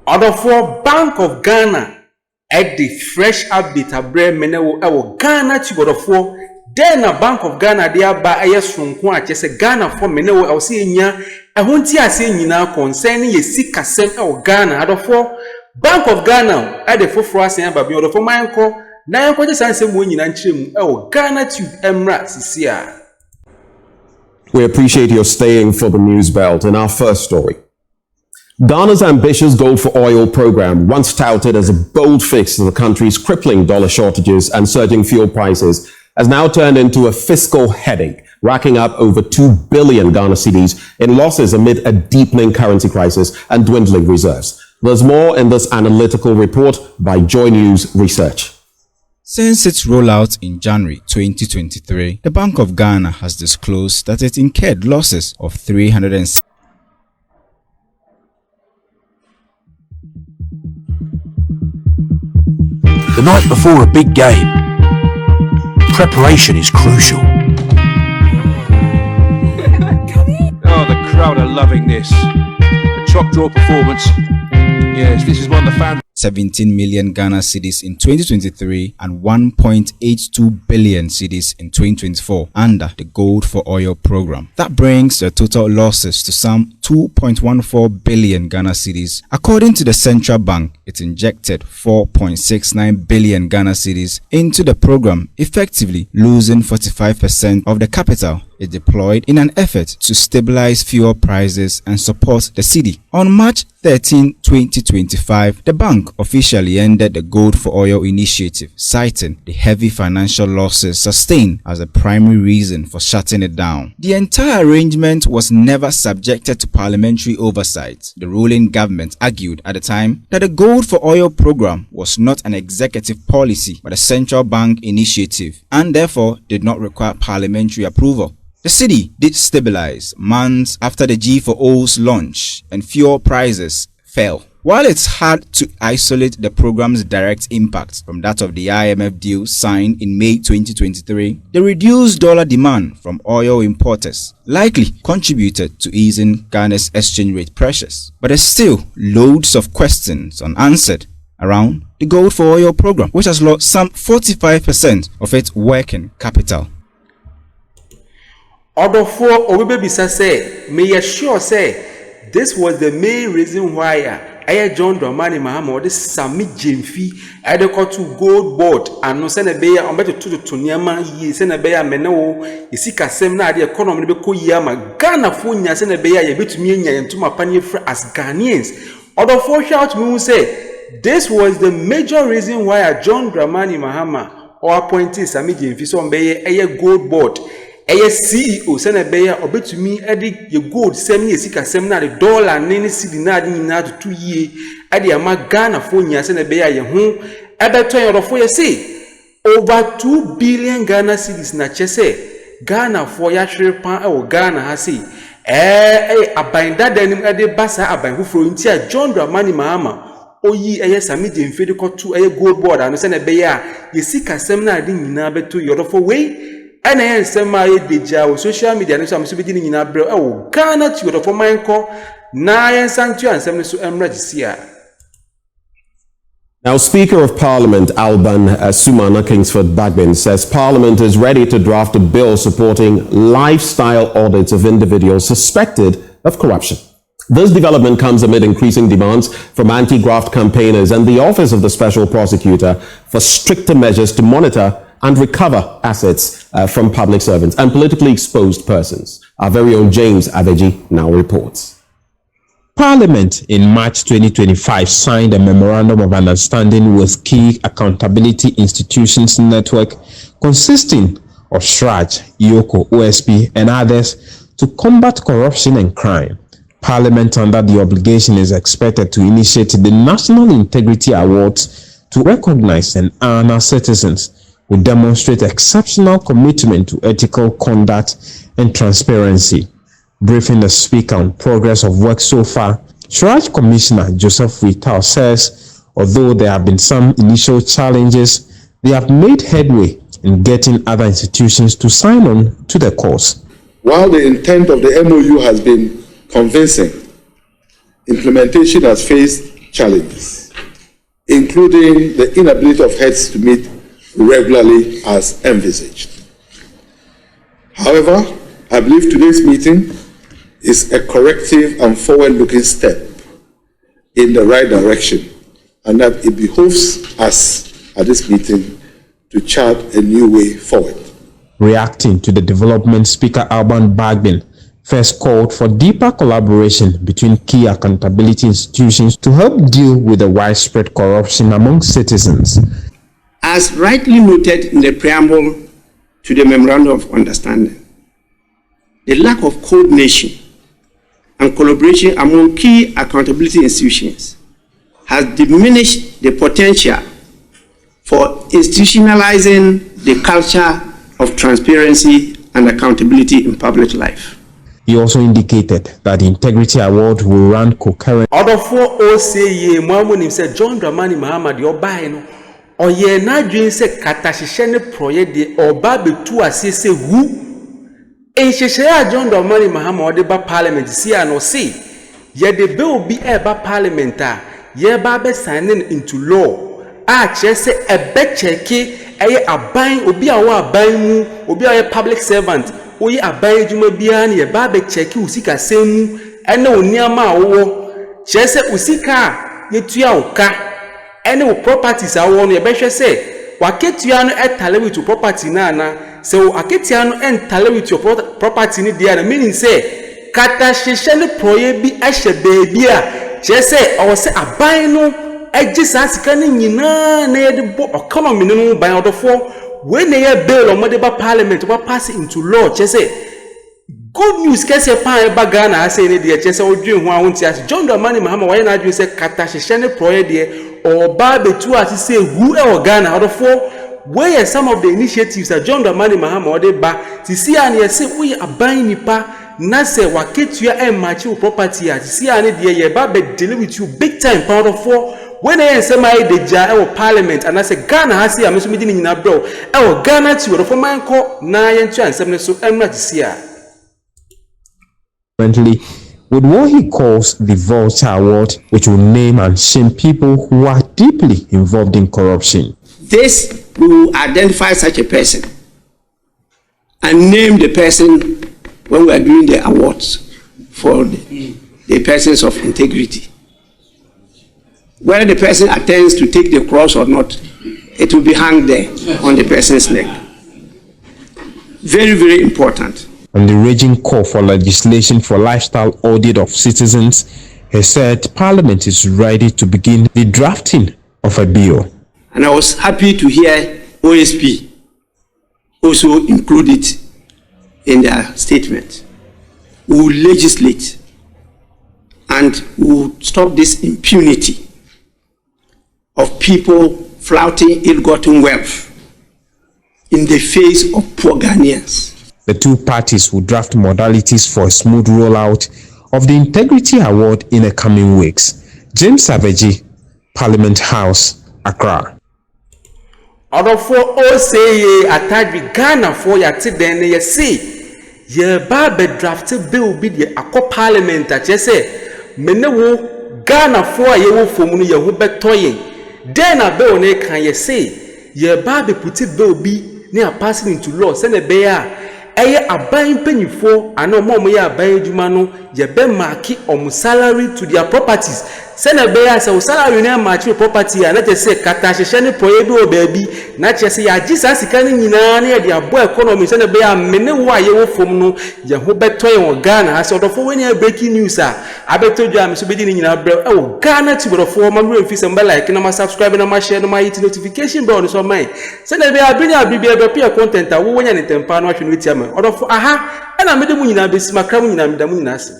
Order for Bank of Ghana at the fresh update abre menewo ewo Ghanatube order for then a Bank of Ghana there by ayesronko a chese Ghana for menewo ewo se nya ehonti ase nyina concerning ye sikasem ewo Ghana order for Bank of Ghana at the foforo asen aba bi order for manko na yanko je sansem wo nyina nchiremu ewo Ghanatube emra sisia. We appreciate your staying for the news belt. In our first story, Ghana's ambitious gold for oil program, once touted as a bold fix to the country's crippling dollar shortages and surging fuel prices, has now turned into a fiscal headache, racking up over 2 billion Ghana cedis in losses amid a deepening currency crisis and dwindling reserves. There's more in this analytical report by Joy News Research. Since its rollout in January 2023, the Bank of Ghana has disclosed that it incurred losses of $306 The night before a big game, preparation is crucial. Oh, the crowd are loving this. A chalk draw performance. Yes, this is one the fans. 17 million Ghana cedis in 2023 and 1.82 billion cedis in 2024 under the Gold for Oil program. That brings the total losses to some 2.14 billion Ghana cedis. According to the central bank, it injected 4.69 billion Ghana cedis into the program, effectively losing 45% of the capital it deployed in an effort to stabilize fuel prices and support the cedi. On March 13, 2025, the bank officially ended the Gold for Oil initiative, citing the heavy financial losses sustained as a primary reason for shutting it down. The entire arrangement was never subjected to parliamentary oversight. The ruling government argued at the time that the Gold for Oil program was not an executive policy but a central bank initiative and therefore did not require parliamentary approval. The cedi did stabilize months after the G4O's launch and fuel prices fell. While it's hard to isolate the program's direct impact from that of the IMF deal signed in May 2023, the reduced dollar demand from oil importers likely contributed to easing Ghana's exchange rate pressures. But there's still loads of questions unanswered around the Gold for Oil program, which has lost some 45% of its working capital. Order for Obibisa say, may you sure say this was the main reason why John Dramani Mahama or this Sami Jimfi I call to gold board and no send a bear on better to Tonyama ye send a bear meno you see Kasem na the economy be Yama Ghana Funya send a bear you bit me and to my pany as Ghanaians. Order for shout me say this was the major reason why John Dramani Mahama or appointee Sami Jimfi so be a gold board. CEO send a bear or bet to me edit your gold semi sika seminar the dollar nene cedi na to 2 years at the Ghana phone send a bear your home at that time of for say over 2 billion Ghana cedis na chese Ghana for ya pan or Ghana has say a bind that denim at the bassa abind who flow into John Dramani Mahama oyi Sami Jimfi ko to a gold board and send a bear you sika seminar ding na beto your for way. And I am deja social media and some beginning in Abra. Oh, Ghanatube for my call. Nine sanctuary and seven so emregia. Now, Speaker of Parliament Alban Sumana Kingsford Bagbin says Parliament is ready to draft a bill supporting lifestyle audits of individuals suspected of corruption. This development comes amid increasing demands from anti-graft campaigners and the Office of the Special Prosecutor for stricter measures to monitor and recover assets from public servants and politically exposed persons. Our very own James Aveji now reports. Parliament in March 2025 signed a Memorandum of Understanding with Key Accountability Institutions Network consisting of SHRAJ, IOCO, OSP and others to combat corruption and crime. Parliament under the obligation is expected to initiate the National Integrity Awards to recognize and honor citizens who demonstrate exceptional commitment to ethical conduct and transparency. Briefing the Speaker on progress of work so far, SHRAJ Commissioner Joseph Vital says, although there have been some initial challenges, they have made headway in getting other institutions to sign on to the cause. While the intent of the MOU has been convincing, implementation has faced challenges, including the inability of heads to meet regularly as envisaged. However, I believe today's meeting is a corrective and forward-looking step in the right direction, and that it behoves us at this meeting to chart a new way forward. Reacting to the development, Speaker Alban Bagbin first called for deeper collaboration between key accountability institutions to help deal with the widespread corruption among citizens. As rightly noted in the preamble to the Memorandum of Understanding, the lack of coordination and collaboration among key accountability institutions has diminished the potential for institutionalizing the culture of transparency and accountability in public life. He also indicated that the Integrity Award will run concurrent. Order for OCA, Mamunim said John Dramani Muhammad, your buying, or ye not doing say Katashishene Proye or Baby to assist who. And she share John Dramani Muhammad or Parliament, see and see. Yet the bill be ever parliamentar, ye Babe signing into law. Just say a bet checky, a buying, obi a buying, obi a public servant. Oye abaye juma biani ye babe cheki usika semu ene oniama wo chese usika yetua oka ene wo properties awo no ye behwe se waketua no etale with your property na so aketia no entale with your property ni dia na meaning say kata hwehwe ne proye bi ahye baabi a chese o se abaye no ejisa sika ni nyina na ye de bo economy no ban odofo. When they have bill or mother parliament to pass it into law, just say good news. Case a pan bagana, I say, dear, just or dream one won't ask John Dramani Muhammad. Why not you say Katashishane Proye dear or Babe to us to say who or Ghana out of four? Where are some of the initiatives that John Dramani Muhammad or they back to see and you say we are buying nipa Nase Waketua and mature property to see and dear Babe deal with you big time pound of four. When I say my deja or parliament and I say Ghana has here, I'm meeting in a bro. Oh, Ghana to the former call 9 chance. I'm not to see her. Currently, with what he calls the Vulture Award, which will name and shame people who are deeply involved in corruption. This will identify such a person and name the person when we are doing the awards for the persons of integrity. Whether the person attends to take the cross or not, it will be hung there on the person's neck. Very, very important. On the raging call for legislation for lifestyle audit of citizens, he said Parliament is ready to begin the drafting of a bill. And I was happy to hear OSP also include it in their statement. We will legislate and we will stop this impunity of people flouting ill-gotten wealth in the face of poor Ghanaians. The two parties will draft modalities for a smooth rollout of the Integrity Award in the coming weeks. James Savage, Parliament House, Accra. Order for OCA attached with Ghana for ya then ye see ye babe drafted bill be the Akko Parliament that you say menewo Ghana for ye wo fomunu ye ho betoyen. Then a bill ne can ye say ye babe put it bill be near passing into law send a bear eye aban penifo ano mo ye aban adwuma no ye be marki om salary to their properties send a bear say salary na match property and let say kata hwehwe ne poye bi o baabi na che say ya gisa sika ne nyina na ye de abo economy send a bear mene wo aye wo fom no ye ho beto ye wo Ghana as odofo when ye breaking news abeto dwa me so be di ne nyina bre e wo Ghanatube odofo ma re fi sem be like na ma subscribe na ma share na ma hit notification bell no so man send a bear bia be pia content wo wonya ne tempa no ahwe no tiama odofo aha na me de mu nyina be si makra mu nyina me da mu nyina se